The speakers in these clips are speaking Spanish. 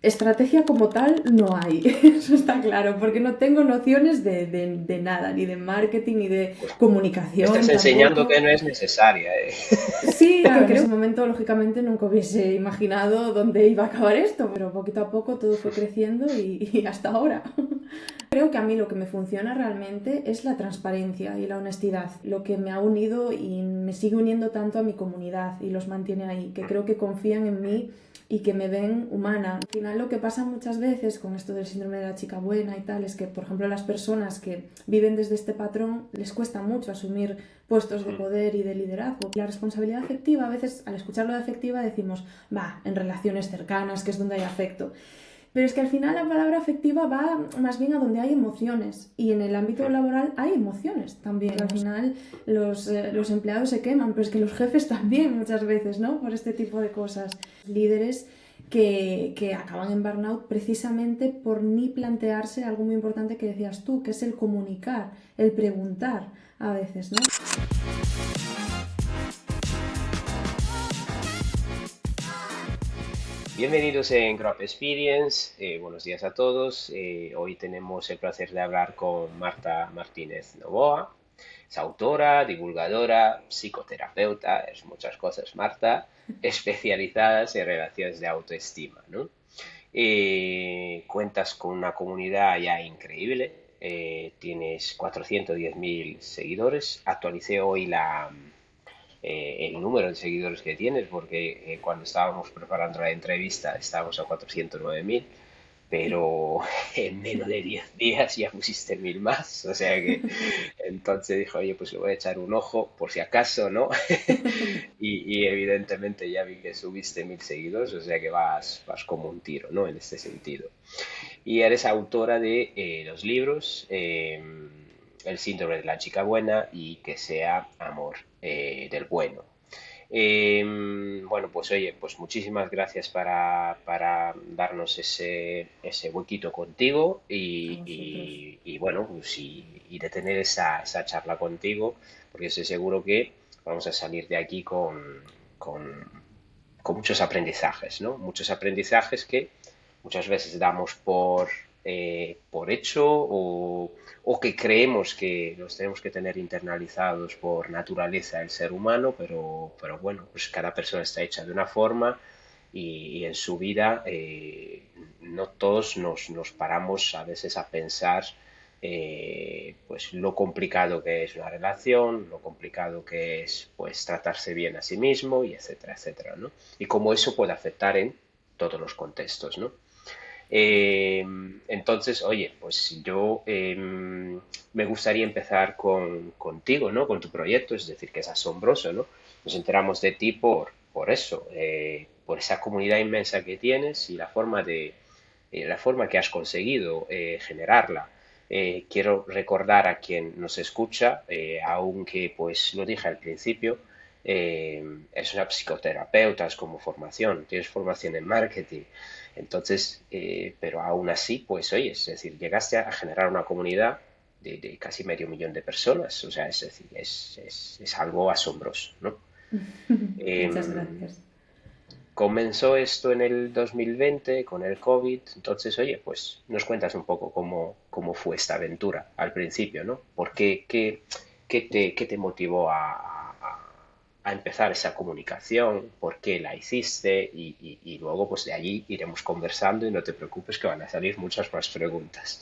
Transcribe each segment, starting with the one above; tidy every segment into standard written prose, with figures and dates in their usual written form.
Estrategia como tal no hay, eso está claro, porque no tengo nociones de nada, ni de marketing, ni de Pues me comunicación estás enseñando tampoco. que no es necesaria, ¿eh? Sí, claro, en ese momento lógicamente nunca hubiese imaginado dónde iba a acabar esto, pero poquito a poco todo fue creciendo y hasta ahora. Creo que a mí lo que me funciona realmente es la transparencia y la honestidad, lo que me ha unido y me sigue uniendo tanto a mi comunidad y los mantiene ahí, que creo que confían en mí y que me ven humana. Al final lo que pasa muchas veces con esto del síndrome de la chica buena y tal es que, por ejemplo, las personas que viven desde este patrón les cuesta mucho asumir puestos de poder y de liderazgo. La responsabilidad afectiva, a veces al escucharlo de afectiva decimos, va, en relaciones cercanas, que es donde hay afecto. Pero es que al final la palabra afectiva va más bien a donde hay emociones y en el ámbito laboral hay emociones también. Al final los empleados se queman, pero es que los jefes también muchas veces, ¿no? Por este tipo de cosas. Líderes que acaban en burnout precisamente por ni plantearse algo muy importante que decías tú, que es el comunicar, el preguntar a veces, ¿no? Bienvenidos en Crop Experience, buenos días a todos. Hoy tenemos el placer de hablar con Marta Martínez Novoa. Es autora, divulgadora, psicoterapeuta, es muchas cosas, Marta, especializadas en relaciones de autoestima, ¿no? Cuentas con una comunidad ya increíble, tienes 410.000 seguidores. Actualicé hoy el número de seguidores que tienes, porque cuando estábamos preparando la entrevista estábamos a 409.000, pero en menos de 10 días ya pusiste 1.000 más, o sea que entonces dijo, oye, pues le voy a echar un ojo por si acaso, ¿no? Y evidentemente ya vi que subiste 1.000 seguidores, o sea que vas como un tiro, ¿no? En este sentido. Y eres autora de los libros El síndrome de la chica buena y Que sea amor del bueno. Bueno, pues oye, pues muchísimas gracias para darnos ese huequito contigo A vosotros. y bueno, pues y de tener esa charla contigo, porque estoy seguro que vamos a salir de aquí con, con muchos aprendizajes, ¿no? Muchos aprendizajes que muchas veces damos por hecho o que creemos que los tenemos que tener internalizados por naturaleza el ser humano, pero bueno, pues cada persona está hecha de una forma y en su vida no todos nos paramos a veces a pensar pues lo complicado que es una relación, lo complicado que es pues tratarse bien a sí mismo y etcétera, etcétera, ¿no? Y cómo eso puede afectar en todos los contextos, ¿no? Eh, entonces, oye, pues yo me gustaría empezar contigo, ¿no? Con tu proyecto, es decir, que es asombroso, ¿no? Nos enteramos de ti por eso, por esa comunidad inmensa que tienes y la forma que has conseguido generarla. Quiero recordar a quien nos escucha, aunque pues lo dije al principio, es una psicoterapeuta es como formación, tienes formación en marketing, entonces, pero aún así, pues oye, es decir, llegaste a generar una comunidad de casi medio millón de personas, o sea, es decir, es algo asombroso, ¿no? Muchas Em, gracias. Comenzó esto en el 2020 con el COVID, entonces, oye, pues nos cuentas un poco cómo fue esta aventura al principio, ¿no? ¿Por qué te motivó a empezar esa comunicación? ¿Por qué la hiciste? Y luego, pues de allí iremos conversando y no te preocupes que van a salir muchas más preguntas.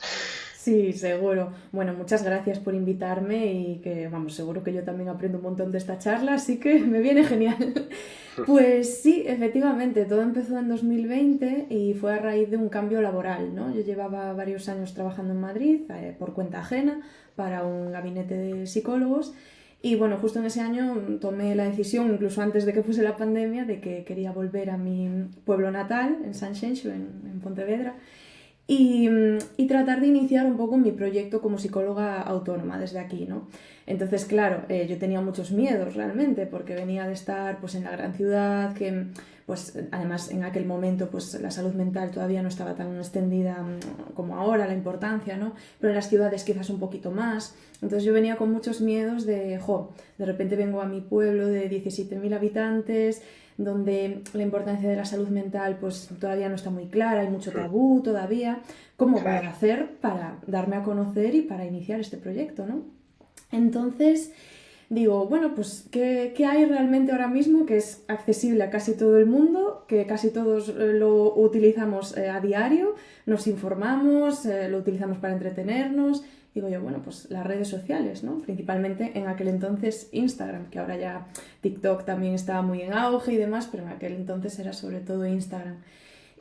Sí, seguro. Bueno, muchas gracias por invitarme y que, vamos, seguro que yo también aprendo un montón de esta charla, así que me viene genial. Pues sí, efectivamente, todo empezó en 2020 y fue a raíz de un cambio laboral, ¿no? Yo llevaba varios años trabajando en Madrid por cuenta ajena para un gabinete de psicólogos y bueno, justo en ese año tomé la decisión, incluso antes de que fuese la pandemia, de que quería volver a mi pueblo natal, en Sanxenxo, en Pontevedra, y tratar de iniciar un poco mi proyecto como psicóloga autónoma desde aquí, ¿no? Entonces, claro, yo tenía muchos miedos realmente, porque venía de estar pues en la gran ciudad, que pues además en aquel momento pues la salud mental todavía no estaba tan extendida como ahora, la importancia, ¿no? Pero en las ciudades quizás un poquito más. Entonces yo venía con muchos miedos de repente vengo a mi pueblo de 17.000 habitantes, donde la importancia de la salud mental pues todavía no está muy clara, hay mucho tabú todavía. ¿Cómo voy a hacer para darme a conocer y para iniciar este proyecto, ¿no? Entonces digo, bueno, pues ¿qué hay realmente ahora mismo que es accesible a casi todo el mundo, que casi todos lo utilizamos a diario, nos informamos, lo utilizamos para entretenernos? Digo yo, bueno, pues las redes sociales, ¿no? Principalmente en aquel entonces Instagram, que ahora ya TikTok también estaba muy en auge y demás, pero en aquel entonces era sobre todo Instagram.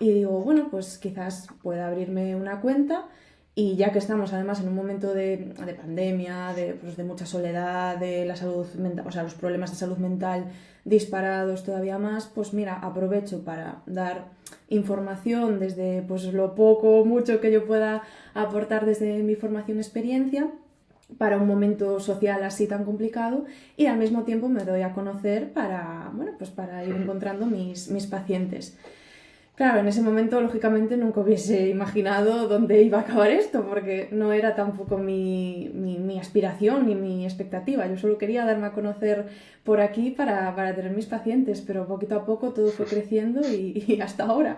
Y digo, bueno, pues quizás pueda abrirme una cuenta y ya que estamos además en un momento de pandemia, pues de mucha soledad, de la salud mental, o sea, los problemas de salud mental disparados todavía más, pues mira, aprovecho para dar información desde pues lo poco o mucho que yo pueda aportar desde mi formación y experiencia para un momento social así tan complicado, y al mismo tiempo me doy a conocer para, bueno, pues para ir encontrando mis pacientes. Claro, en ese momento, lógicamente, nunca hubiese imaginado dónde iba a acabar esto, porque no era tampoco mi aspiración ni mi expectativa. Yo solo quería darme a conocer por aquí para tener mis pacientes, pero poquito a poco todo fue creciendo y hasta ahora.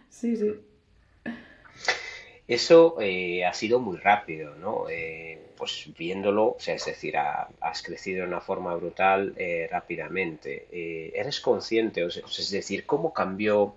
Sí, sí. Eso ha sido muy rápido, ¿no? Pues viéndolo, o sea, es decir, has crecido de una forma brutal rápidamente. ¿Eres consciente? O sea, es decir, ¿cómo cambió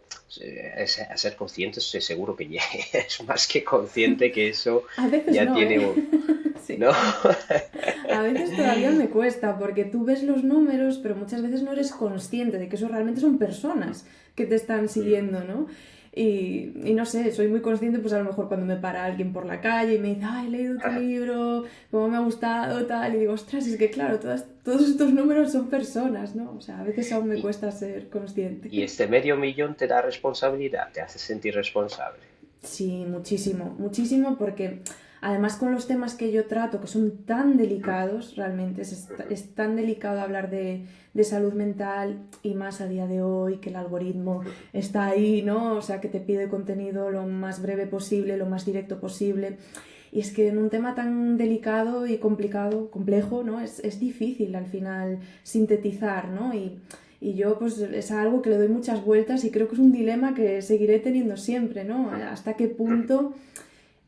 a ser consciente? Estoy seguro que ya es más que consciente que eso A veces ya no, tiene ¿eh? un... Sí. ¿No? A veces todavía me cuesta, porque tú ves los números, pero muchas veces no eres consciente de que eso realmente son personas que te están siguiendo, ¿no? Y no sé, soy muy consciente, pues a lo mejor cuando me para alguien por la calle y me dice, ay, he leído tu libro, cómo me ha gustado, tal, y digo, ostras, es que claro, todos estos números son personas, ¿no? O sea, a veces aún me Y, cuesta ser consciente. y este medio millón te da responsabilidad, te hace sentir responsable. Sí, muchísimo, muchísimo, porque además con los temas que yo trato, que son tan delicados, realmente es tan delicado hablar de salud mental, y más a día de hoy, que el algoritmo está ahí, ¿no? O sea, que te pide contenido lo más breve posible, lo más directo posible. Y es que en un tema tan delicado y complicado, complejo, ¿no? Es difícil al final sintetizar, ¿no? Y yo pues es algo que le doy muchas vueltas y creo que es un dilema que seguiré teniendo siempre, ¿no? Hasta qué punto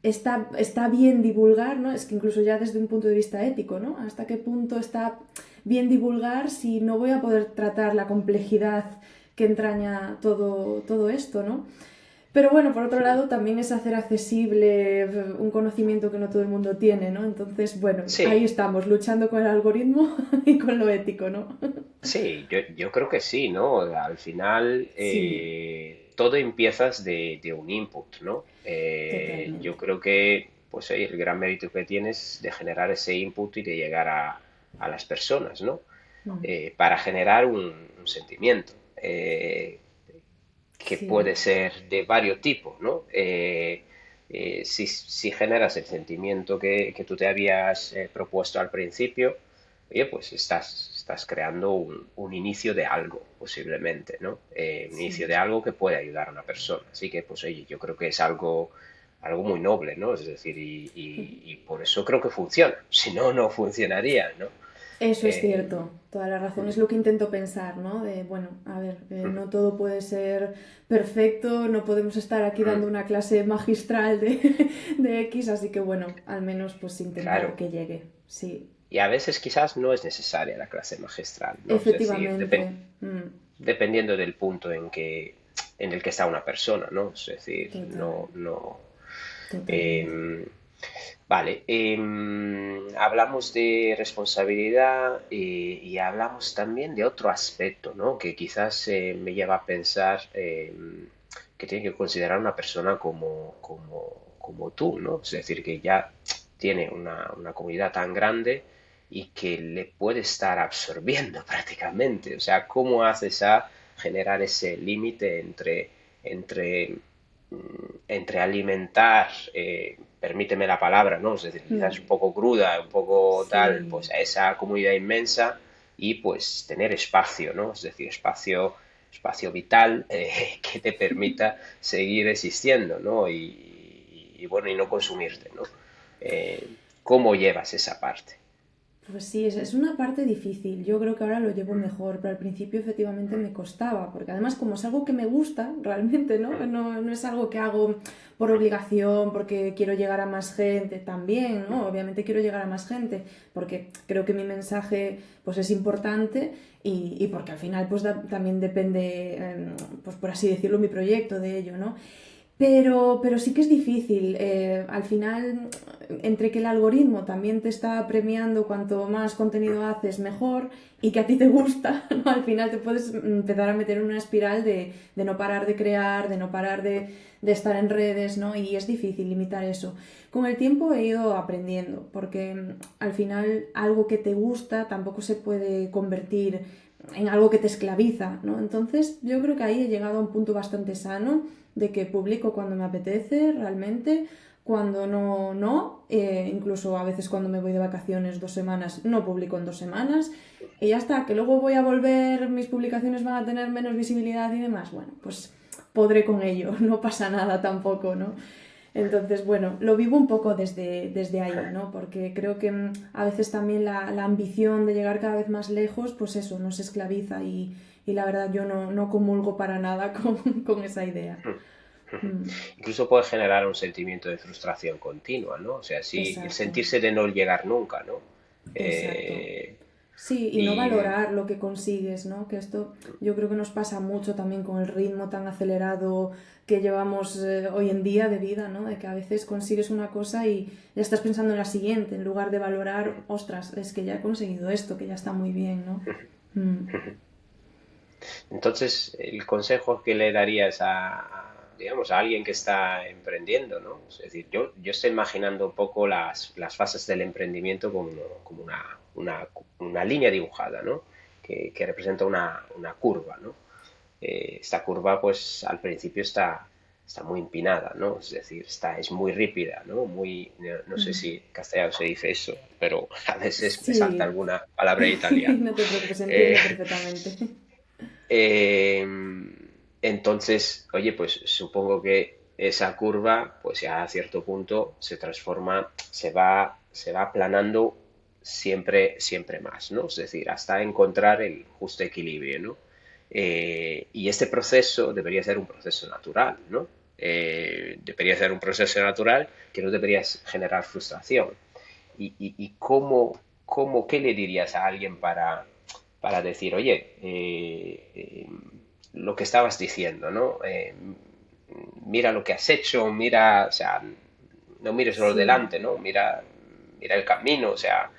está bien divulgar, ¿no? Es que incluso ya desde un punto de vista ético, ¿no? Hasta qué punto está bien divulgar si no voy a poder tratar la complejidad que entraña todo esto, ¿no? Pero bueno, por otro lado, también es hacer accesible un conocimiento que no todo el mundo tiene, ¿no? Entonces, bueno, Sí, ahí estamos, luchando con el algoritmo y con lo ético, ¿no? sí, yo creo que sí, ¿no? Al final Sí, todo empiezas de un input, ¿no? Yo totalmente. creo que pues ahí el gran mérito que tienes de generar ese input y de llegar a las personas, ¿no? Mm. Para generar un sentimiento que Sí, puede ser de varios tipos, ¿no? Si generas el sentimiento que tú te habías propuesto al principio, oye, pues estás creando un inicio de algo, posiblemente, ¿no? Un inicio sí. de algo que puede ayudar a una persona. Así que, pues, oye, yo creo que es algo muy noble, ¿no? Es decir, y por eso creo que funciona. Si no, no funcionaría, ¿no? Eso es Eh, cierto, toda la razón. Es lo que intento pensar, ¿no? De, bueno, a ver, no todo puede ser perfecto, no podemos estar aquí dando una clase magistral de X, así que bueno, al menos pues intentar claro. que llegue, sí. Y a veces quizás no es necesaria la clase magistral, ¿no? Es decir, Efectivamente, dependiendo del punto en el que está una persona, ¿no? Es decir, total, no. totalmente. em, vale, hablamos de responsabilidad y hablamos también de otro aspecto, ¿no? Que quizás me lleva a pensar que tiene que considerar una persona como tú, ¿no? Es decir, que ya tiene una comunidad tan grande y que le puede estar absorbiendo prácticamente. O sea, ¿cómo haces a generar ese límite entre entre alimentar, permíteme la palabra, ¿no? Es decir, quizás un poco cruda, un poco tal, Sí, pues a esa comunidad inmensa y pues tener espacio, ¿no? Es decir, espacio vital que te permita seguir existiendo, ¿no? Y bueno, y no consumirte, ¿no? ¿Cómo llevas esa parte? Pues sí, es una parte difícil. Yo creo que ahora lo llevo mejor, pero al principio efectivamente me costaba, porque además como es algo que me gusta realmente, ¿no? No es algo que hago por obligación, porque quiero llegar a más gente también, ¿no? Obviamente quiero llegar a más gente, porque creo que mi mensaje pues es importante y porque al final pues también depende, pues por así decirlo, mi proyecto de ello, ¿no? Pero sí que es difícil. Al final, entre que el algoritmo también te está premiando cuanto más contenido haces mejor y que a ti te gusta, ¿no? Al final te puedes empezar a meter en una espiral de no parar de crear, de no parar de estar en redes, ¿no? Y es difícil limitar eso. Con el tiempo he ido aprendiendo, porque al final algo que te gusta tampoco se puede convertir en algo que te esclaviza, ¿no? Entonces yo creo que ahí he llegado a un punto bastante sano de que publico cuando me apetece realmente, cuando no, incluso a veces cuando me voy de vacaciones 2 semanas, no publico en 2 semanas, y ya está, que luego voy a volver, mis publicaciones van a tener menos visibilidad y demás, bueno, pues podré con ello, no pasa nada tampoco, ¿no? Entonces, bueno, lo vivo un poco desde ahí, ¿no? Porque creo que a veces también la ambición de llegar cada vez más lejos, pues eso, nos esclaviza y la verdad yo no comulgo para nada con esa idea. Mm, Incluso puede generar un sentimiento de frustración continua, ¿no? O sea, sí, el exacto, sentirse de no llegar nunca, ¿no? exacto. Eh, Sí, y no y valorar lo que consigues, ¿no? Que esto yo creo que nos pasa mucho también con el ritmo tan acelerado que llevamos hoy en día de vida, ¿no? De que a veces consigues una cosa y ya estás pensando en la siguiente, en lugar de valorar, ostras, es que ya he conseguido esto, que ya está muy bien, ¿no? Mm, entonces, el consejo que le darías digamos, a alguien que está emprendiendo, ¿no? Es decir, yo estoy imaginando un poco las fases del emprendimiento como una línea dibujada, ¿no? Que representa una curva, ¿no? Esta curva, pues, al principio está muy empinada, ¿no? Es decir, es muy rípida, ¿no? No sé mm. si en castellano se dice eso, pero a veces me salta Sí, alguna palabra en italiano. no te preocupes, Eh, entiendo perfectamente. eh, entonces, oye, pues supongo que esa curva, pues ya a cierto punto se transforma, se va aplanando siempre más, ¿no? Es decir, hasta encontrar el justo equilibrio, ¿no? Y este proceso debería ser un proceso natural, ¿no? Debería ser un proceso natural que no debería generar frustración. Y qué le dirías a alguien para decir, oye, lo que estabas diciendo, ¿no? Mira lo que has hecho, mira, o sea, no mires solo Sí, delante, ¿no? Mira el camino, o sea,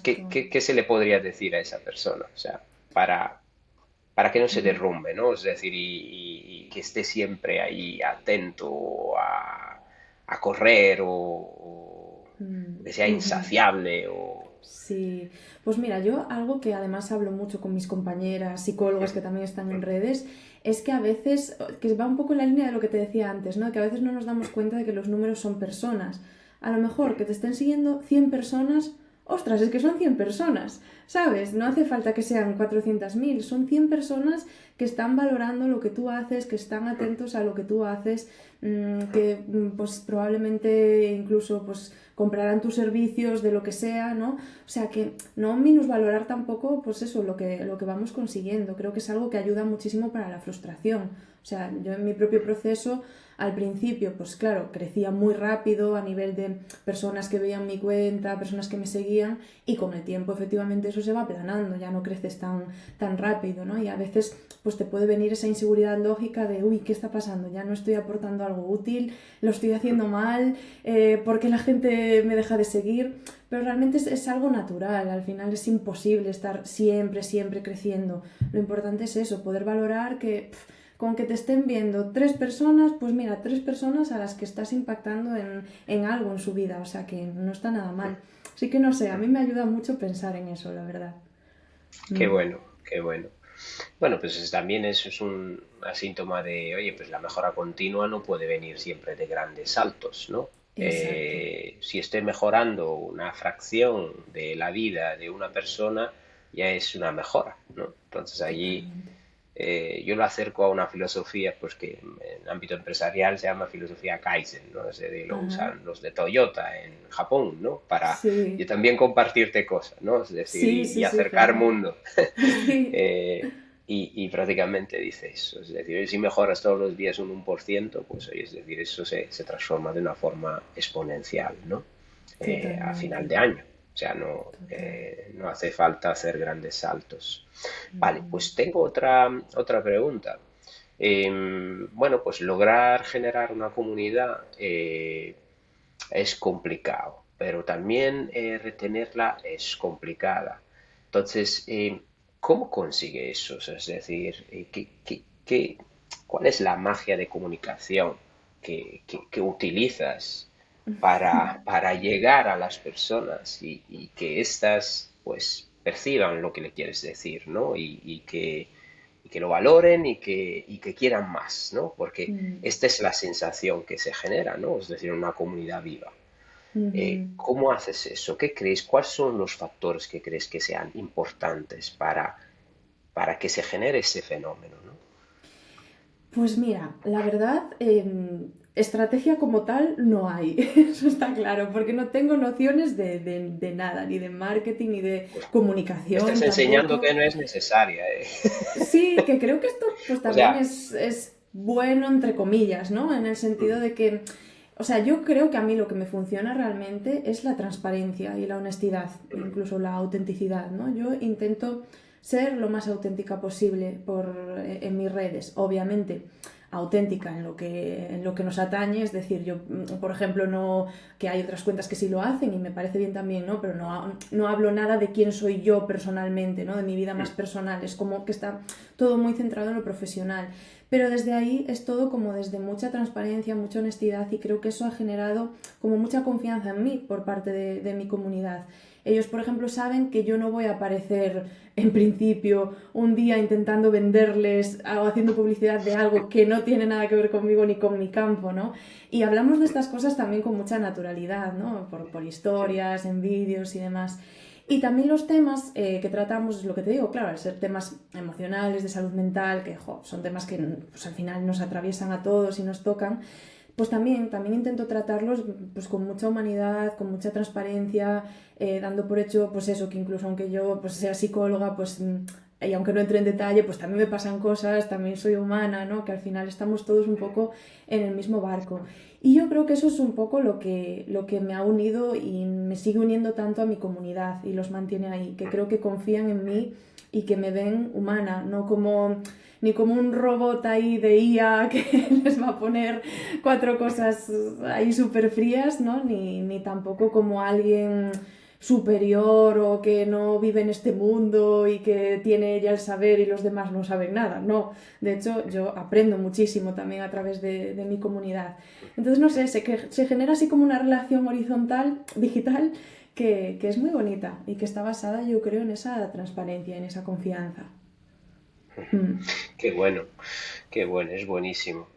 ¿qué, exacto. qué, qué se le podría decir a esa persona? O sea, para que no se Mm, derrumbe, ¿no? Es decir, y que esté siempre ahí atento a correr o mm, que sea ujú. insaciable o... Sí, pues mira, yo algo que además hablo mucho con mis compañeras psicólogas que también están en redes, es que a veces, que va un poco en la línea de lo que te decía antes, ¿no? Que a veces no nos damos cuenta de que los números son personas. A lo mejor que te estén siguiendo 100 personas, ostras, es que son 100 personas, ¿sabes? No hace falta que sean 400.000, son 100 personas que están valorando lo que tú haces, que están atentos a lo que tú haces, que pues probablemente incluso pues comprarán tus servicios de lo que sea, ¿no? O sea que no minusvalorar tampoco, pues eso, lo que vamos consiguiendo. Creo que es algo que ayuda muchísimo para la frustración. O sea, yo en mi propio proceso, al principio, pues claro, crecía muy rápido a nivel de personas que veían mi cuenta, personas que me seguían, y con el tiempo efectivamente eso se va aplanando, ya no creces tan rápido, ¿no? Y a veces pues te puede venir esa inseguridad lógica de, uy, ¿qué está pasando? Ya no estoy aportando algo útil, lo estoy haciendo mal, ¿por qué la gente me deja de seguir? Pero realmente es algo natural, al final es imposible estar siempre creciendo. Lo importante es eso, poder valorar que con que te estén viendo 3 personas, pues mira, 3 personas a las que estás impactando en algo en su vida, o sea que no está nada mal. Así que no sé, a mí me ayuda mucho pensar en eso, la verdad. Qué Mm, bueno, qué bueno. Bueno, pues también eso es una síntoma de, oye, pues la mejora continua no puede venir siempre de grandes saltos, ¿no? exacto. Si estoy mejorando una fracción de la vida de una persona, ya es una mejora, ¿no? Entonces allí Totalmente. yo lo acerco a una filosofía pues que en el ámbito empresarial se llama filosofía Kaizen, ¿no? Es decir, lo Ajá. usan los de Toyota en Japón, ¿no? Para yo Sí, también compartirte cosas, ¿no? Es decir, sí, y sí, sí, acercar genial. mundo. Sí, Eh, y prácticamente dice eso, es decir, si mejoras todos los días un 1%, pues es decir, eso se transforma de una forma exponencial, ¿no? A final totalmente. de año. O sea, no, Total. no hace falta hacer grandes saltos. Vale, Ujú. pues tengo otra pregunta. Bueno, pues lograr generar una comunidad es complicado, pero también retenerla es complicada. Entonces, ¿cómo consigue eso? O sea, es decir, ¿cuál es la magia de comunicación que utilizas para llegar a las personas y que éstas pues perciban lo que le quieres decir, ¿no? Y que lo valoren y que quieran más, ¿no? Porque Mm. esta es la sensación que se genera, ¿no? Es decir, una comunidad viva. Ujú. ¿Cómo haces eso? ¿Qué crees? ¿Cuáles son los factores que crees que sean importantes para que se genere ese fenómeno, ¿no? Pues mira, la verdad, estrategia como tal no hay, eso está claro, porque no tengo nociones de nada, ni de marketing, ni de Pues me estás comunicación enseñando tampoco. que no es necesaria, ¿eh? Sí, que creo que esto pues O también sea, es bueno entre comillas, ¿no? En el sentido de que, o sea, yo creo que a mí lo que me funciona realmente es la transparencia y la honestidad, incluso la autenticidad, ¿no? Yo intento ser lo más auténtica posible en mis redes, obviamente auténtica en lo que nos atañe, es decir, yo, por ejemplo, no, que hay otras cuentas que sí lo hacen y me parece bien también, ¿no? Pero no hablo nada de quién soy yo personalmente, ¿no? De mi vida más personal, es como que está todo muy centrado en lo profesional. Pero desde ahí es todo como desde mucha transparencia, mucha honestidad y creo que eso ha generado como mucha confianza en mí por parte de mi comunidad. Ellos, por ejemplo, saben que yo no voy a aparecer en principio un día intentando venderles o haciendo publicidad de algo que no tiene nada que ver conmigo ni con mi campo, ¿no? Y hablamos de estas cosas también con mucha naturalidad, ¿no? Por historias, en vídeos y demás. Y también los temas que tratamos, lo que te digo, claro, al ser temas emocionales, de salud mental, que son temas que pues, al final nos atraviesan a todos y nos tocan, pues también intento tratarlos pues, con mucha humanidad, con mucha transparencia, dando por hecho, pues eso, que incluso aunque yo pues, sea psicóloga, pues y aunque no entre en detalle, pues también me pasan cosas, también soy humana, ¿no? Que al final estamos todos un poco en el mismo barco. Y yo creo que eso es un poco lo que me ha unido y me sigue uniendo tanto a mi comunidad y los mantiene ahí, que creo que confían en mí y que me ven humana, no como ni como un robot ahí de IA que les va a poner cuatro cosas ahí súper frías, ¿no? Ni tampoco como alguien superior o que no vive en este mundo y que tiene ella el saber y los demás no saben nada, no. De hecho, yo aprendo muchísimo también a través de mi comunidad. Entonces, no sé, se genera así como una relación horizontal, digital, que es muy bonita y que está basada, yo creo, en esa transparencia, en esa confianza. Mm. Qué bueno, es buenísimo.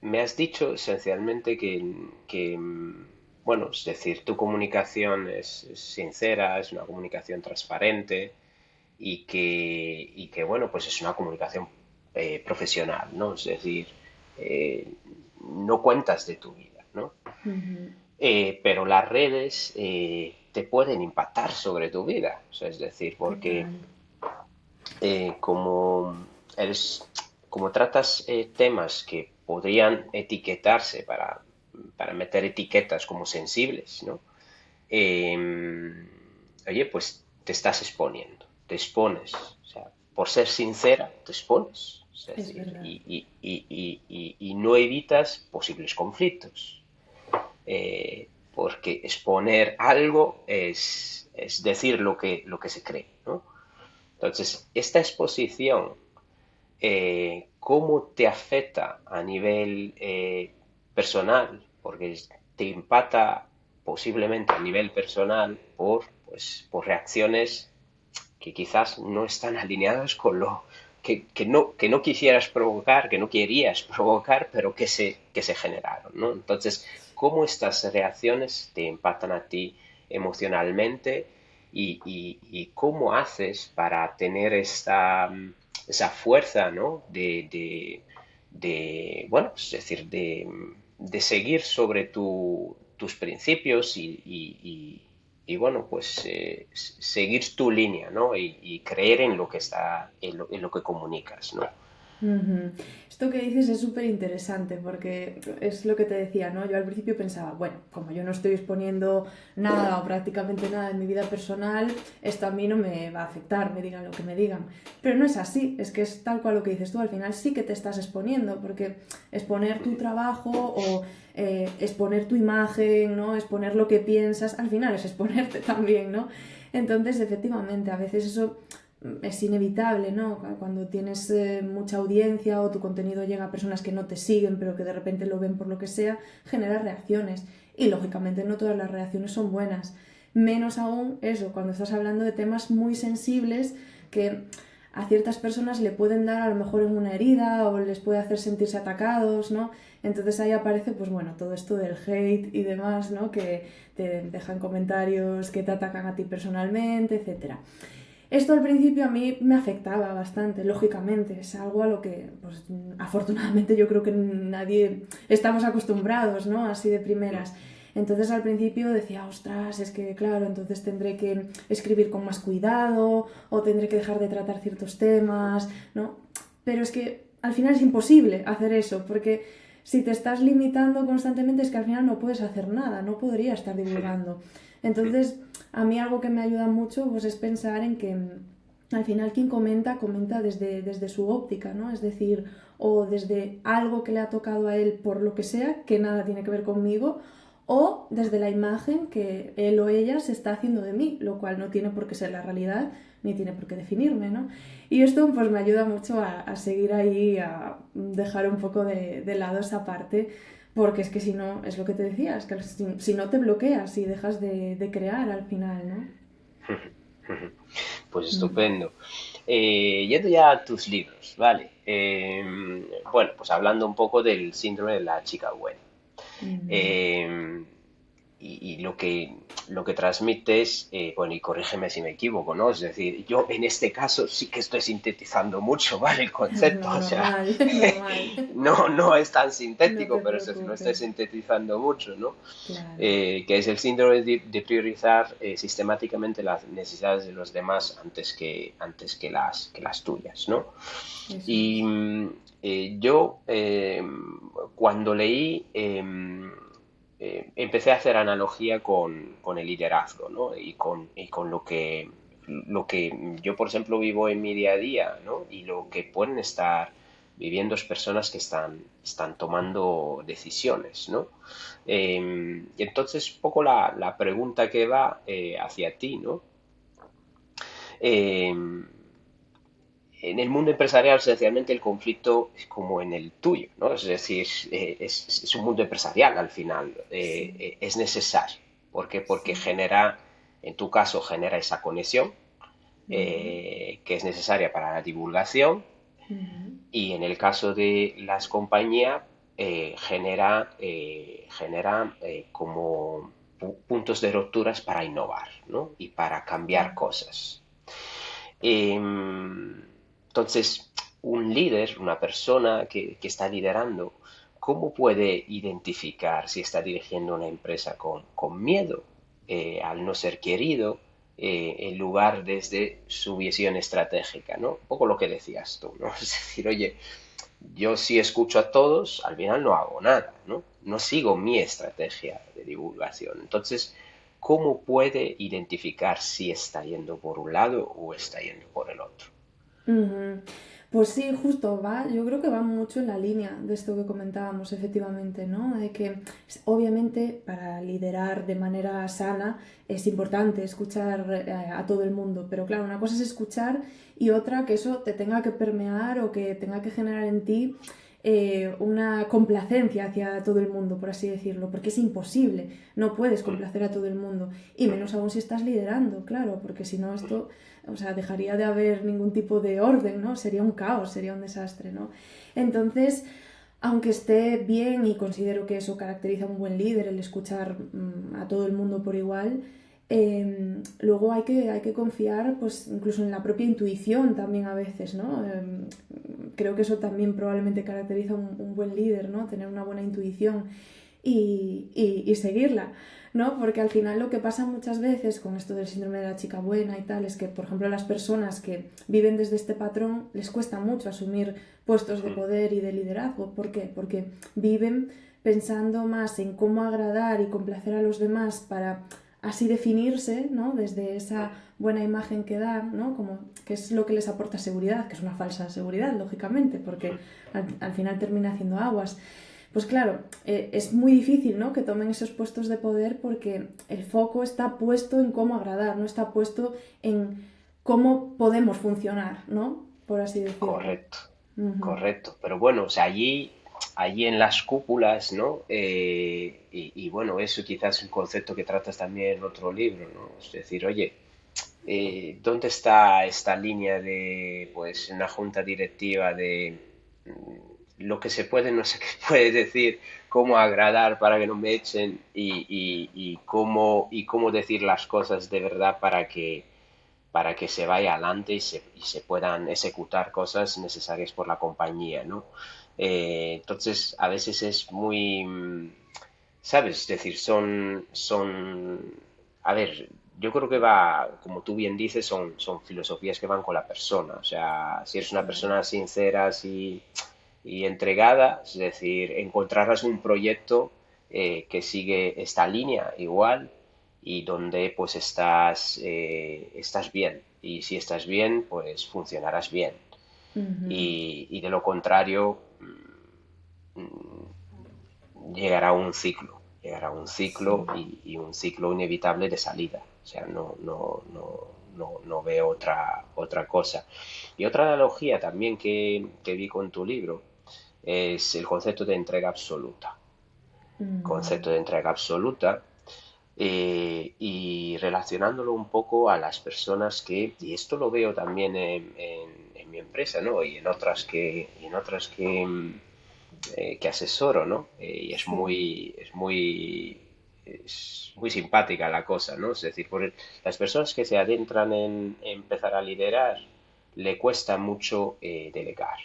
Me has dicho esencialmente bueno, es decir, tu comunicación es sincera, es una comunicación transparente y que, bueno, pues es una comunicación profesional, ¿no? Es decir, eh, no cuentas de tu vida, ¿no? Ujú. Pero las redes te pueden impactar sobre tu vida, o sea, es decir, porque Total. como eres, como tratas temas que podrían etiquetarse para meter etiquetas como sensibles, ¿no? Oye, pues te estás exponiendo, te expones, o sea, por ser sincera, te expones, es Es decir, verdad. y no evitas posibles conflictos, porque exponer algo es decir lo que se cree, ¿no? Entonces, esta exposición, ¿cómo te afecta a nivel personal? Porque te impacta posiblemente a nivel personal pues, por reacciones que quizás no están alineadas con lo que no quisieras provocar, que no querías provocar, pero que se generaron, ¿no? Entonces, ¿cómo estas reacciones te impactan a ti emocionalmente? y cómo haces para tener esa fuerza, ¿no? Bueno, es decir, de seguir sobre tus principios y, bueno, pues seguir tu línea, ¿no? Y creer en lo que en lo que comunicas, ¿no? Ujú. Esto que dices es súper interesante porque es lo que te decía, ¿no? Yo al principio pensaba, bueno, como yo no estoy exponiendo nada o prácticamente nada en mi vida personal, esto a mí no me va a afectar, me digan lo que me digan. Pero no es así, es que es tal cual lo que dices tú, al final sí que te estás exponiendo, porque exponer tu trabajo o exponer tu imagen, ¿no? Exponer lo que piensas, al final es exponerte también, ¿no? Entonces, efectivamente, a veces eso es inevitable, ¿no? Cuando tienes mucha audiencia o tu contenido llega a personas que no te siguen, pero que de repente lo ven por lo que sea, genera reacciones. Y lógicamente no todas las reacciones son buenas. Menos aún eso, cuando estás hablando de temas muy sensibles que a ciertas personas le pueden dar a lo mejor en una herida o les puede hacer sentirse atacados, ¿no? Entonces ahí aparece, pues bueno, todo esto del hate y demás, ¿no? Que te dejan comentarios que te atacan a ti personalmente, etcétera. Esto al principio a mí me afectaba bastante, lógicamente, es algo a lo que, pues, afortunadamente yo creo que nadie estamos acostumbrados, ¿no? Así de primeras. Entonces al principio decía, ostras, es que claro, entonces tendré que escribir con más cuidado o tendré que dejar de tratar ciertos temas, ¿no? Pero es que al final es imposible hacer eso, porque si te estás limitando constantemente es que al final no puedes hacer nada, no podría estar divulgando. Entonces, a mí algo que me ayuda mucho pues, es pensar en que al final quien comenta, comenta desde su óptica, ¿no? Es decir, o desde algo que le ha tocado a él por lo que sea, que nada tiene que ver conmigo, o desde la imagen que él o ella se está haciendo de mí, lo cual no tiene por qué ser la realidad ni tiene por qué definirme, ¿no? Y esto pues me ayuda mucho a seguir ahí, a dejar un poco de lado esa parte, porque es que si no, es lo que te decía, es que si no te bloqueas y dejas de crear al final, ¿no? Pues Mm. estupendo. Yendo ya a tus libros, ¿vale? Bueno, pues hablando un poco del síndrome de la chica buena. Mm. Eh, y lo que transmites, bueno, y corrígeme si me equivoco, ¿no? Es decir, yo en este caso sí que estoy sintetizando mucho, ¿vale? El concepto, No, o sea, normal, normal. no es tan No sintético, te pero es decir, lo estoy preocupes. sintetizando mucho, ¿no? Claro. Que es el síndrome de priorizar sistemáticamente las necesidades de los demás antes que las tuyas, ¿no? Eso Y es. yo cuando leí empecé a hacer analogía con el liderazgo, ¿no? Y con lo que yo, por ejemplo, vivo en mi día a día, ¿no? Y lo que pueden estar viviendo es personas que están tomando decisiones, ¿no? Y entonces, un poco la pregunta que va hacia ti, ¿no? Eh, en el mundo empresarial, esencialmente, el conflicto es como en el tuyo, ¿no? Es decir, es un mundo empresarial al final, Sí, es necesario. ¿Por qué? Porque sí. genera, en tu caso, genera esa conexión Ujú, que es necesaria para la divulgación ujú. y en el caso de las compañías, genera como puntos de rupturas para innovar, ¿no? Y para cambiar Claro. cosas. Entonces, un líder, una persona que está liderando, ¿cómo puede identificar si está dirigiendo una empresa con miedo al no ser querido, en lugar desde su visión estratégica, ¿no? Un poco lo que decías tú, ¿no? Es decir, oye, yo sí escucho a todos, al final no hago nada, ¿no? No sigo mi estrategia de divulgación. Entonces, ¿cómo puede identificar si está yendo por un lado o está yendo por el otro? Ujú. Pues sí, justo va, yo creo que va mucho en la línea de esto que comentábamos, efectivamente, ¿no? De que obviamente para liderar de manera sana es importante escuchar a todo el mundo, pero claro, una cosa es escuchar y otra que eso te tenga que permear o que tenga que generar en ti una complacencia hacia todo el mundo, por así decirlo, porque es imposible, no puedes complacer a todo el mundo, y menos aún si estás liderando, claro, porque si no esto, o sea, dejaría de haber ningún tipo de orden, ¿no? Sería un caos, sería un desastre, ¿no? Entonces, aunque esté bien y considero que eso caracteriza a un buen líder, el escuchar a todo el mundo por igual, Luego hay que confiar, pues incluso en la propia intuición también a veces, ¿no? Creo que eso también probablemente caracteriza un buen líder, ¿no? Tener una buena intuición y seguirla, ¿no? Porque al final lo que pasa muchas veces con esto del síndrome de la chica buena y tal es que, por ejemplo, las personas que viven desde este patrón les cuesta mucho asumir puestos de poder y de liderazgo. ¿Por qué? Porque viven pensando más en cómo agradar y complacer a los demás para así definirse, ¿no? Desde esa buena imagen que dan, ¿no? Como que es lo que les aporta seguridad, que es una falsa seguridad, lógicamente, porque al final termina haciendo aguas. Pues claro, es muy difícil, ¿no? Que tomen esos puestos de poder porque el foco está puesto en cómo agradar, no está puesto en cómo podemos funcionar, ¿no? Por así decirlo. Correcto, correcto. Pero bueno, o sea, allí en las cúpulas, ¿no? Y bueno, eso quizás es un concepto que tratas también en otro libro, ¿no? Es decir, oye, ¿dónde está esta línea de, pues, una junta directiva de lo que se puede, no se puede decir, cómo agradar para que no me echen y cómo decir las cosas de verdad para que se vaya adelante y se puedan ejecutar cosas necesarias por la compañía, ¿no? Entonces, a veces es muy, ¿sabes? Es decir, a ver, yo creo que va, como tú bien dices, son filosofías que van con la persona. O sea, si eres una persona sincera y entregada, es decir, encontrarás un proyecto que sigue esta línea igual y donde pues estás bien. Y si estás bien, pues funcionarás bien. Y de lo contrario, llegará un ciclo Sí. y un ciclo inevitable de salida. O sea, no veo otra cosa. Y otra analogía también que vi con tu libro es el concepto de entrega absoluta. Concepto de entrega absoluta y relacionándolo un poco a las personas y esto lo veo también en mi empresa, ¿no? Y en otras que asesoro, ¿no? Y Sí. es muy simpática la cosa, ¿no? Es decir, las personas que se adentran en empezar a liderar, le cuesta mucho delegar.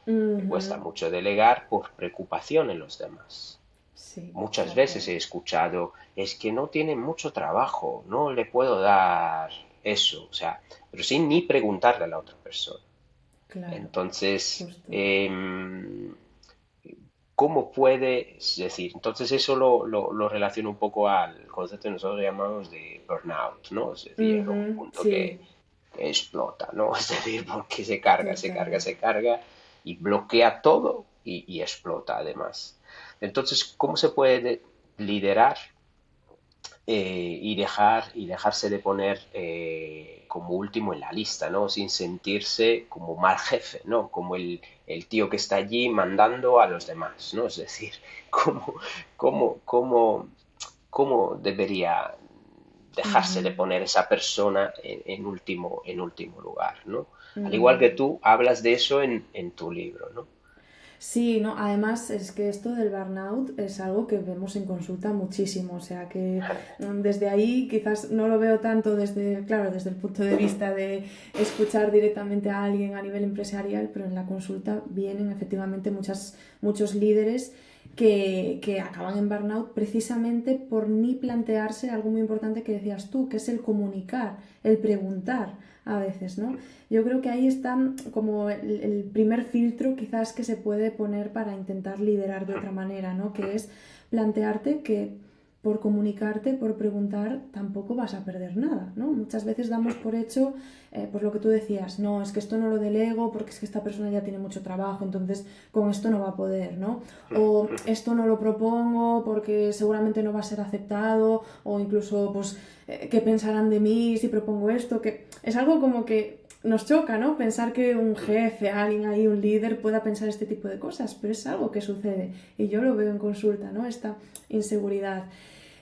Le cuesta mucho delegar por preocupación en los demás. Sí, Muchas de veces acuerdo. he escuchado, es que no tiene mucho trabajo, no le puedo dar eso, o sea, pero sin ni preguntarle a la otra persona. Claro, Entonces, justo. ¿cómo puede, es decir, entonces eso lo relaciono un poco al concepto que nosotros llamamos de burnout, ¿no? Es decir, llega un punto Sí, que explota, ¿no? Es decir, porque se carga, se carga, total. se carga y bloquea todo y explota además. Entonces, ¿cómo se puede liderar y dejarse de poner como último en la lista, ¿no? Sin sentirse como mal jefe, ¿no? Como el tío que está allí mandando a los demás, ¿no? Es decir, ¿cómo, cómo, cómo, cómo debería dejarse de poner esa persona en último lugar, ¿no? Al igual que tú hablas de eso en tu libro, ¿no? Sí, no, además es que esto del burnout es algo que vemos en consulta muchísimo, o sea que desde ahí quizás no lo veo tanto desde, claro, desde el punto de vista de escuchar directamente a alguien a nivel empresarial, pero en la consulta vienen efectivamente muchos líderes que acaban en burnout precisamente por ni plantearse algo muy importante que decías tú, que es el comunicar, el preguntar a veces, ¿no? Yo creo que ahí está como el primer filtro quizás que se puede poner para intentar liderar de otra manera, ¿no? Que es plantearte que por comunicarte, por preguntar, tampoco vas a perder nada, ¿no? Muchas veces damos por hecho, pues lo que tú decías, no, es que esto no lo delego porque es que esta persona ya tiene mucho trabajo, entonces con esto no va a poder, ¿no? O esto no lo propongo porque seguramente no va a ser aceptado, o incluso, pues, ¿qué pensarán de mí si propongo esto? Que es algo como que nos choca, ¿no? Pensar que un jefe, alguien ahí, un líder pueda pensar este tipo de cosas, pero es algo que sucede y yo lo veo en consulta, ¿no? Esta inseguridad.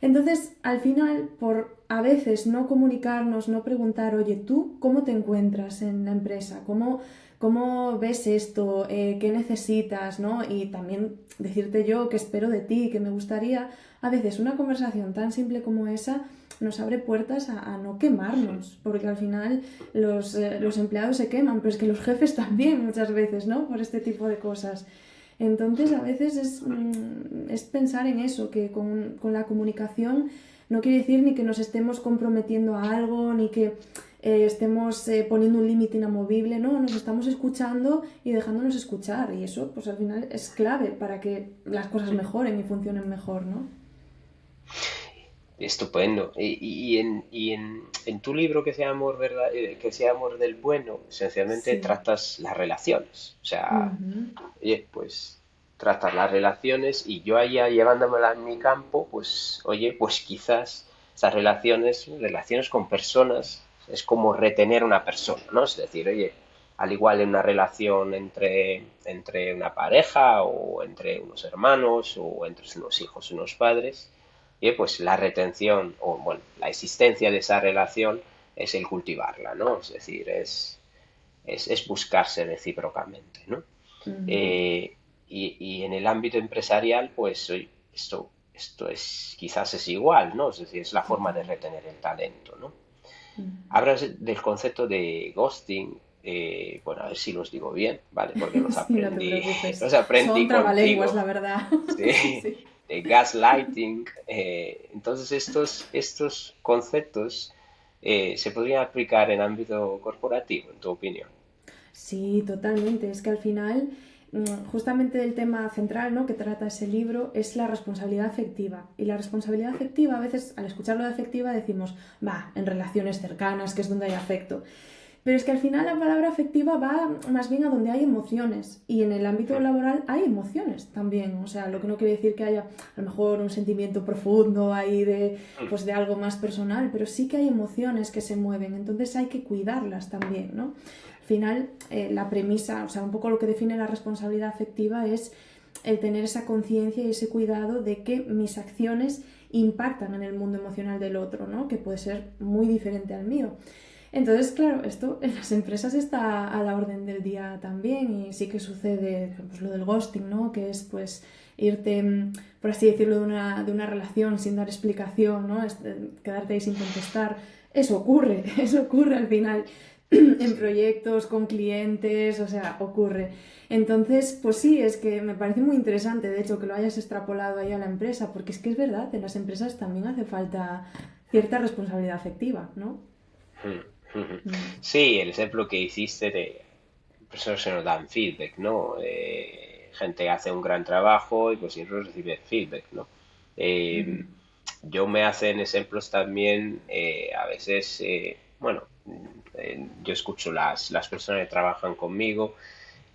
Entonces, al final, por a veces no comunicarnos, no preguntar, oye, ¿tú cómo te encuentras en la empresa? ¿cómo ves esto? ¿Qué necesitas? ¿No? Y también decirte yo qué espero de ti, que me gustaría. A veces una conversación tan simple como esa nos abre puertas a no quemarnos, porque al final los empleados se queman, pero es que los jefes también muchas veces, ¿no? Por este tipo de cosas. Entonces a veces es pensar en eso, que con la comunicación no quiere decir ni que nos estemos comprometiendo a algo, ni que estemos poniendo un límite inamovible, no, nos estamos escuchando y dejándonos escuchar, y eso pues al final es clave para que las cosas mejoren y funcionen mejor, ¿no? Estupendo. En tu libro que se llama Amor, que se llama Amor del Bueno, esencialmente Sí. tratas las relaciones. O sea, Ujú. oye, pues tratas las relaciones y yo allá llevándomela en mi campo, pues, oye, pues quizás esas relaciones con personas, es como retener una persona, ¿no? Es decir, oye, al igual en una relación entre una pareja o entre unos hermanos o entre unos hijos, unos padres, pues la retención o, bueno, la existencia de esa relación es el cultivarla, ¿no? Es decir, es buscarse recíprocamente, ¿no? Ujú. Eh, y en el ámbito empresarial, pues esto quizás es igual, ¿no? Es decir, es la forma de Total. retener el talento, ¿no? Ujú. Hablas del concepto de ghosting, bueno, a ver si los digo bien, ¿vale? Porque los Sí, no te aprendí, preocupes. los aprendí Son trabalenguas, contigo, la verdad. ¿sí? Sí. De gaslighting. Entonces, estos conceptos se podrían aplicar en ámbito corporativo, en tu opinión. Sí, totalmente. Es que al final, justamente el tema central, ¿no?, que trata ese libro es la responsabilidad afectiva. Y la responsabilidad afectiva, a veces al escucharlo de afectiva decimos, va, en relaciones cercanas, que es donde hay afecto. Pero es que al final la palabra afectiva va más bien a donde hay emociones. Y en el ámbito laboral hay emociones también. O sea, lo que no quiere decir que haya a lo mejor un sentimiento profundo ahí pues de algo más personal, pero sí que hay emociones que se mueven. Entonces hay que cuidarlas también, ¿no? Al final, la premisa, o sea, un poco lo que define la responsabilidad afectiva es el tener esa conciencia y ese cuidado de que mis acciones impactan en el mundo emocional del otro, ¿no? Que puede ser muy diferente al mío. Entonces, claro, esto en las empresas está a la orden del día también, y sí que sucede pues, lo del ghosting, ¿no? Que es pues irte, por así decirlo, de una relación sin dar explicación, ¿no? Quedarte ahí sin contestar. Eso ocurre al final en Sí. proyectos, con clientes, o sea, ocurre. Entonces, pues sí, es que me parece muy interesante, de hecho, que lo hayas extrapolado ahí a la empresa, porque es que es verdad, en las empresas también hace falta cierta responsabilidad afectiva, ¿no? Mm. Sí, el ejemplo que hiciste de personas que nos dan feedback, ¿no? Gente que hace un gran trabajo y pues siempre recibe feedback, ¿no? Eh, yo me hacen ejemplos también, a veces, bueno, yo escucho las personas que trabajan conmigo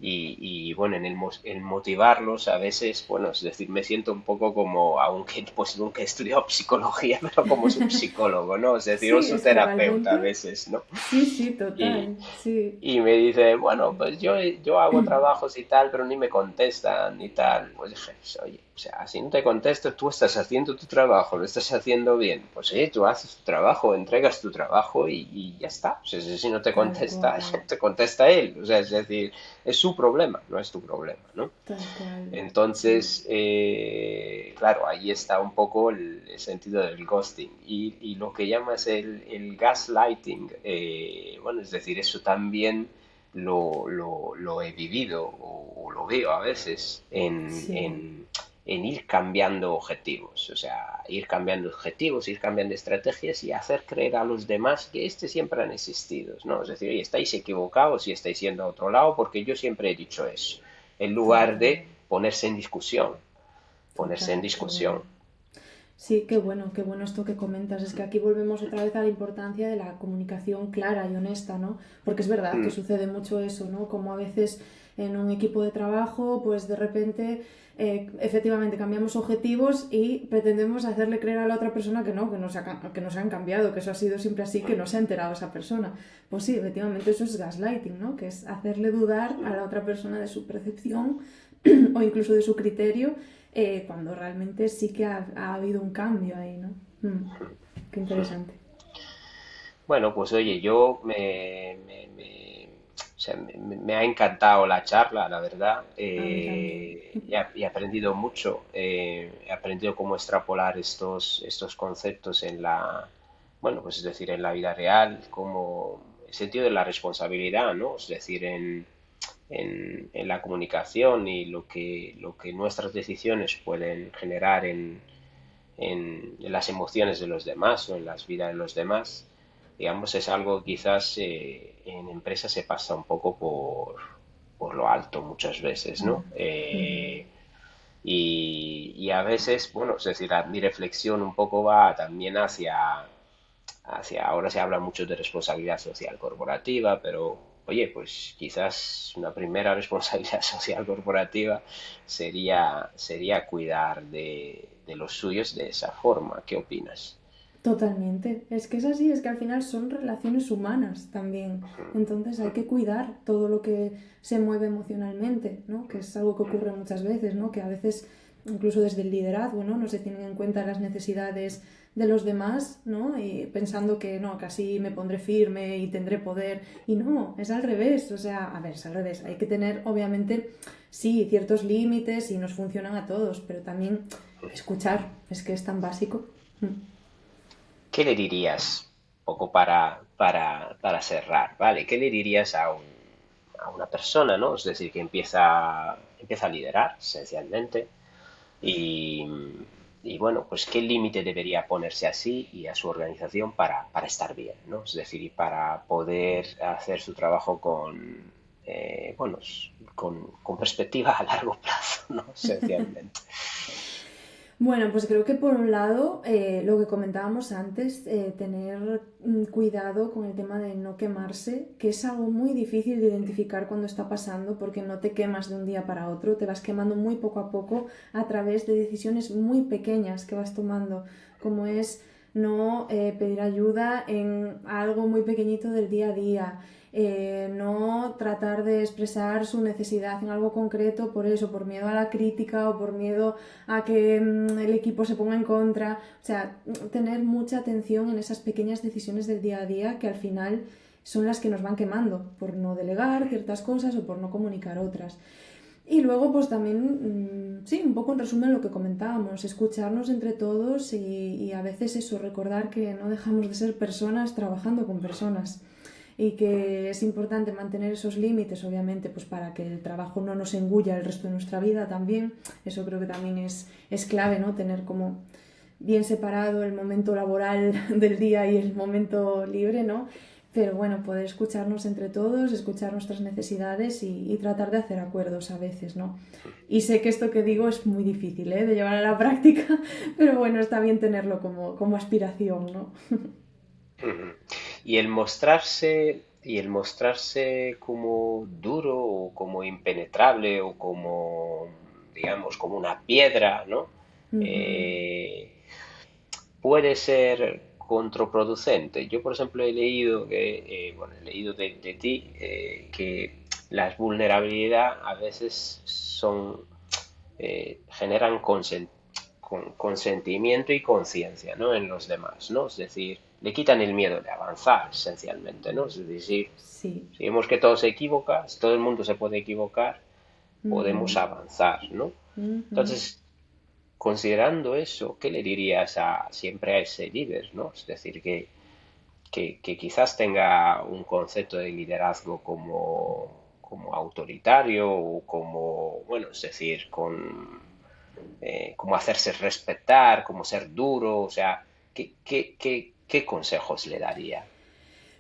y, bueno, en motivarlos a veces, bueno, es decir, me siento un poco como, aunque pues nunca he estudiado psicología, pero como su psicólogo, ¿no? Es decir, o Sí, su es que terapeuta a realmente, veces, ¿no? sí, sí, Y, total, sí. y me dice, bueno, pues yo hago trabajos y tal, pero ni me contestan y tal. Pues dije, pues, oye, o sea, si no te contesto, tú estás haciendo tu trabajo, lo estás haciendo bien. Pues sí, tú haces tu trabajo, entregas tu trabajo y ya está. O sea, si no te Tal contesta, cual, te contesta él. O sea, es decir, es su problema, no es tu problema, ¿no? tal cual, sí. Entonces, claro, ahí está un poco el sentido del ghosting. Y lo que llamas el gaslighting, bueno, es decir, eso también lo he vivido o lo veo a veces Sí, en ir cambiando objetivos. O sea, ir cambiando objetivos, ir cambiando estrategias y hacer creer a los demás que siempre han existido, ¿no? Es decir, oye, estáis equivocados y estáis yendo a otro lado porque yo siempre he dicho eso en lugar total, de ponerse en discusión, ponerse en total, qué bueno. discusión. Sí, qué bueno esto que comentas. Es que aquí volvemos otra vez a la importancia de la comunicación clara y honesta, ¿no? Porque es verdad que Mm, sucede mucho eso, ¿no? Como a veces en un equipo de trabajo, pues de repente, efectivamente cambiamos objetivos y pretendemos hacerle creer a la otra persona que no, que no se han cambiado, que eso ha sido siempre así, que no se ha enterado esa persona. Pues sí, efectivamente eso es gaslighting, ¿no? Que es hacerle dudar a la otra persona de su percepción o incluso de su criterio, cuando realmente sí que ha habido un cambio ahí, ¿no? Qué interesante. Bueno, pues oye, yo o sea, me ha encantado la charla, la verdad. A mí también. He aprendido mucho. He aprendido cómo extrapolar estos conceptos en bueno, pues es decir, en la vida real, como el sentido de la responsabilidad, ¿no? Es decir, en la comunicación y lo que nuestras decisiones pueden generar en las emociones de los demás o en las vidas de los demás, digamos, es algo que quizás en empresas se pasa un poco por lo alto muchas veces, ¿no? Y a veces, bueno, es decir, mi reflexión un poco va también ahora se habla mucho de responsabilidad social corporativa, pero oye, pues quizás una primera responsabilidad social corporativa sería cuidar de los suyos de esa forma. ¿Qué opinas? Totalmente. Es que es así, es que al final son relaciones humanas también. Entonces hay que cuidar todo lo que se mueve emocionalmente, ¿no? Que es algo que ocurre muchas veces, ¿no? Que a veces, incluso desde el liderazgo, ¿no? No se tienen en cuenta las necesidades de los demás, ¿no? Y pensando que no, que así me pondré firme y tendré poder. Y no, es al revés. O sea, a ver, es al revés. Hay que tener, obviamente, sí, ciertos límites y nos funcionan a todos, pero también escuchar, es que es tan básico. ¿Qué le dirías, un poco para cerrar, ¿vale? ¿Qué le dirías a una persona, ¿no? Es decir, que empieza a liderar, esencialmente, y, y bueno, pues qué límite debería ponerse así y a su organización para estar bien, ¿no? Es decir, y para poder hacer su trabajo bueno, con perspectiva a largo plazo, ¿no? Esencialmente. Bueno, pues creo que por un lado, lo que comentábamos antes, tener cuidado con el tema de no quemarse, que es algo muy difícil de identificar cuando está pasando, porque no te quemas de un día para otro, te vas quemando muy poco a poco a través de decisiones muy pequeñas que vas tomando, como es no pedir ayuda en algo muy pequeñito del día a día, no tratar de expresar su necesidad en algo concreto por eso, por miedo a la crítica o por miedo a que el equipo se ponga en contra. O sea, tener mucha atención en esas pequeñas decisiones del día a día que al final son las que nos van quemando por no delegar ciertas cosas o por no comunicar otras. Y luego, pues también, sí, un poco en resumen lo que comentábamos, escucharnos entre todos y a veces eso, recordar que no dejamos de ser personas trabajando con personas y que es importante mantener esos límites, obviamente, pues para que el trabajo no nos engulla el resto de nuestra vida también. Eso creo que también es clave, ¿no? Tener como bien separado el momento laboral del día y el momento libre, ¿no? Pero bueno, poder escucharnos entre todos, escuchar nuestras necesidades y tratar de hacer acuerdos a veces, ¿no? Y sé que esto que digo es muy difícil, ¿eh? De llevar a la práctica, pero bueno, está bien tenerlo como aspiración, ¿no? Y el mostrarse como duro o como impenetrable o como, digamos, como una piedra, ¿no? Eh, Puede ser contraproducente. Yo, por ejemplo, he leído bueno, he leído de ti que las vulnerabilidades a veces generan consentimiento y conciencia, ¿no? En los demás, ¿no? Es decir, le quitan el miedo de avanzar, esencialmente, ¿no? Es decir, Sí. si vemos que todo se equivoca, si todo el mundo se puede equivocar, podemos avanzar, ¿no? Entonces, considerando eso, ¿qué le dirías siempre a ese líder, ¿no? Es decir, que quizás tenga un concepto de liderazgo como autoritario o como, bueno, es decir, como hacerse respetar, como ser duro, o sea, ¿qué consejos le daría?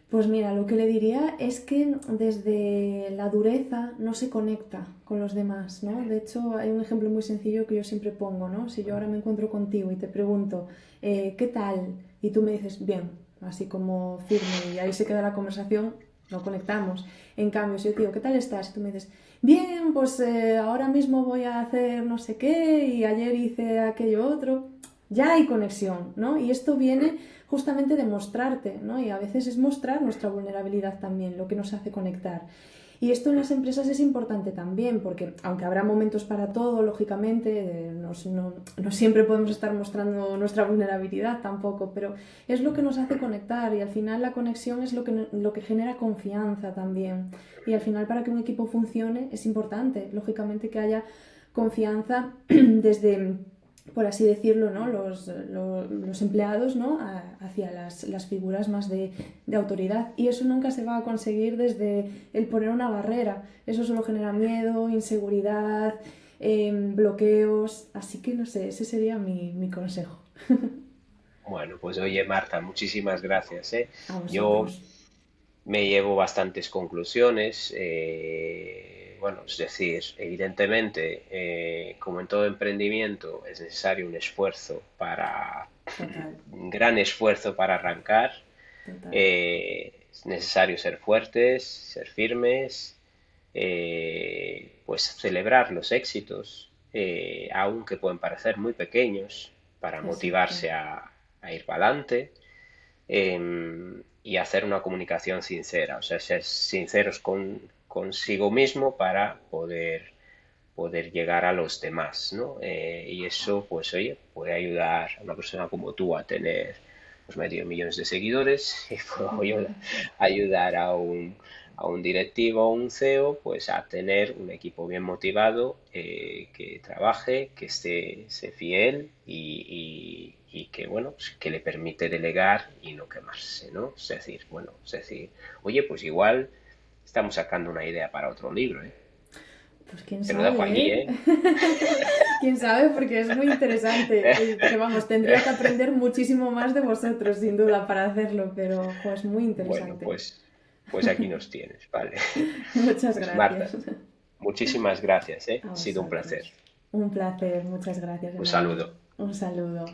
Pues mira, lo que le diría es que desde la dureza no se conecta con los demás, ¿no? De hecho, hay un ejemplo muy sencillo que yo siempre pongo, ¿no? Si yo ahora me encuentro contigo y te pregunto, ¿qué tal? Y tú me dices, bien, así como firme, y ahí se queda la conversación, no conectamos. En cambio, si yo te digo, ¿qué tal estás? Y tú me dices, bien, pues ahora mismo voy a hacer no sé qué, y ayer hice aquello otro, ya hay conexión, ¿no? Y esto viene justamente de mostrarte, ¿no? Y a veces es mostrar nuestra vulnerabilidad también, lo que nos hace conectar. Y esto en las empresas es importante también, porque aunque habrá momentos para todo, lógicamente, no siempre podemos estar mostrando nuestra vulnerabilidad tampoco, pero es lo que nos hace conectar y al final la conexión es lo que genera confianza también. Y al final para que un equipo funcione es importante, lógicamente, que haya confianza desde, por así decirlo, ¿no? los empleados, ¿no? Hacia las figuras más de autoridad. Y eso nunca se va a conseguir desde el poner una barrera. Eso solo genera miedo, inseguridad, bloqueos. Así que no sé, ese sería mi consejo. Bueno, pues oye Marta, muchísimas gracias, ¿eh? A Yo vosotros. me llevo bastantes conclusiones. Bueno, es decir, evidentemente, como en todo emprendimiento, es necesario un esfuerzo Total, un gran esfuerzo para arrancar. total. Es necesario ser fuertes, ser firmes, pues celebrar los éxitos, aunque pueden parecer muy pequeños, para Exacto. motivarse a ir para adelante, y hacer una comunicación sincera, o sea, ser sinceros consigo mismo para poder llegar a los demás, ¿no? Y eso, pues oye, puede ayudar a una persona como tú a tener pues, medio millón de seguidores y puedo ayudar a un directivo o un CEO pues a tener un equipo bien motivado, que trabaje, que esté fiel y que, bueno, pues, que le permite delegar y no quemarse, ¿no? Es decir, bueno, es decir, oye, pues igual estamos sacando una idea para otro libro, ¿eh? Pues quién Te lo dejo sabe, aquí, ¿eh? ¿eh? Quién sabe, porque es muy interesante. Que vamos, tendría que aprender muchísimo más de vosotros, sin duda, para hacerlo, pero jo, es muy Bueno, interesante. pues aquí nos tienes, ¿vale? Muchas Pues gracias. Marta, muchísimas gracias, ¿eh? A Ha sido un placer. vosotros. Un placer, muchas gracias de Un nuevo. saludo. Un saludo.